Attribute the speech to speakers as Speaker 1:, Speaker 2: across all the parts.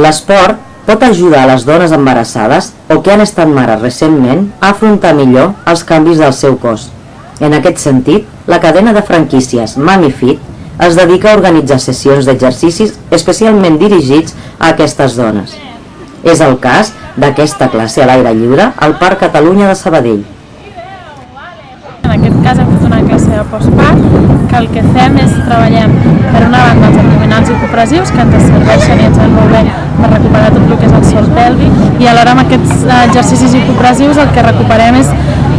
Speaker 1: L'esport pot ajudar a les dones embarassades o que han estat mares recentment a afrontar millor els canvis del seu cos. En aquest sentit, la cadena de franquícies Mami Fit es dedica a organitzar sessions d'exercicis especialment dirigits a aquestes dones. És el cas d'aquesta classe a l'aire lliure al Parc Catalunya de Sabadell.
Speaker 2: En aquest cas hem fet una classe de postpart, que el que fem és treballem per una banda els abdominals hipopressius, que ens serveixen i ens van molt bé per recuperar tot el que és el sòl pèlvic, i alhora amb aquests exercicis hipopressius el que recuperem és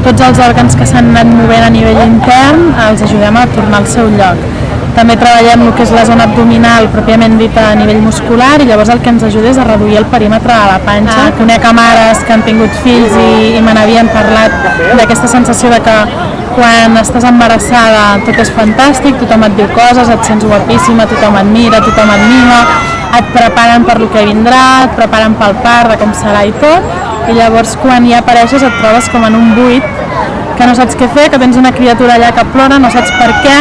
Speaker 2: tots els òrgans que s'han anat movent a nivell intern, els ajudem a tornar al seu lloc. També treballem el que és la zona abdominal pròpiament dita a nivell muscular, i llavors el que ens ajuda és a reduir el perímetre de la panxa. Conec mares que han tingut fills i me n'havien parlat d'aquesta sensació de que quan estàs embarassada tot és fantàstic, tothom et diu coses, et sents guapíssima, tothom et mira, tothom et mima, et preparen per lo que vindrà, et preparen pel part, de com serà i tot, i llavors quan ja apareixes et trobes com en un buit, que no saps què fer, que tens una criatura allà que plora, no saps per què,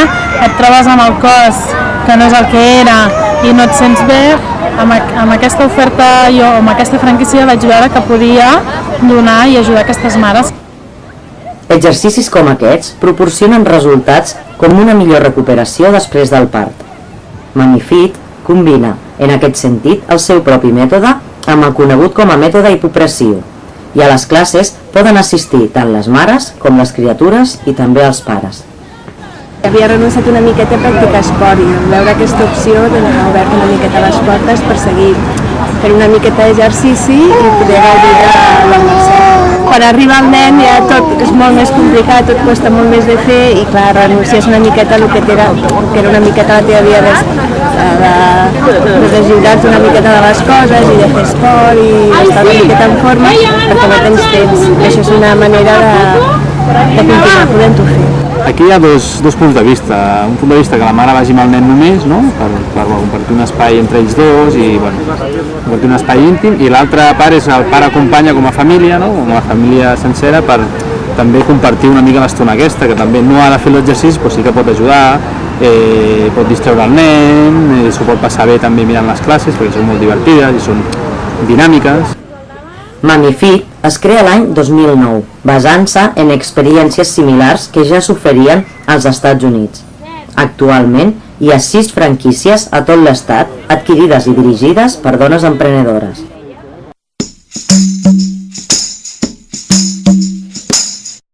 Speaker 2: et trobes amb el cos que no és el que era i no et sents bé. Amb aquesta oferta jo, amb aquesta franquícia vaig veure que podia donar i ajudar aquestes mares.
Speaker 1: Exercicis com aquests proporcionen resultats com una millor recuperació després del part. Mami Fit combina, en aquest sentit, el seu propi mètode amb el conegut com a mètode hipopressiu, i a les classes poden assistir tant les mares com les criatures i també els pares.
Speaker 3: Havia renunciat una miqueta a practicar esport i al veure aquesta opció ha obert una miqueta les portes per seguir fer una miqueta d'exercici i poder gaudir de la Mercè. Quan arriba el nen ja tot és molt més complicat, tot costa molt més de fer i clar, renuncies una miqueta a el que era una miqueta la teva vida de deslliurar-te una miqueta de les coses i de fer esport i estar una miqueta en forma perquè no tens temps. Això és una manera de continuar podent-ho fer.
Speaker 4: Aquí hi ha dos punts de vista. Un punt de vista que la mare vagi amb el nen només, no? per compartir un espai entre ells dos i compartir un espai íntim, i l'altra part és el pare acompanya com a família, no? Com a família sencera, per també compartir una mica l'estona aquesta, que també no ha de fer l'exercici, però sí que pot ajudar, pot distreure el nen, s'ho pot passar bé també mirant les classes, perquè són molt divertides i són dinàmiques.
Speaker 1: Mami Fit es crea l'any 2009, basant-se en experiències similars que ja s'oferien als Estats Units. Actualment hi ha 6 franquícies a tot l'estat adquirides i dirigides per dones emprenedores.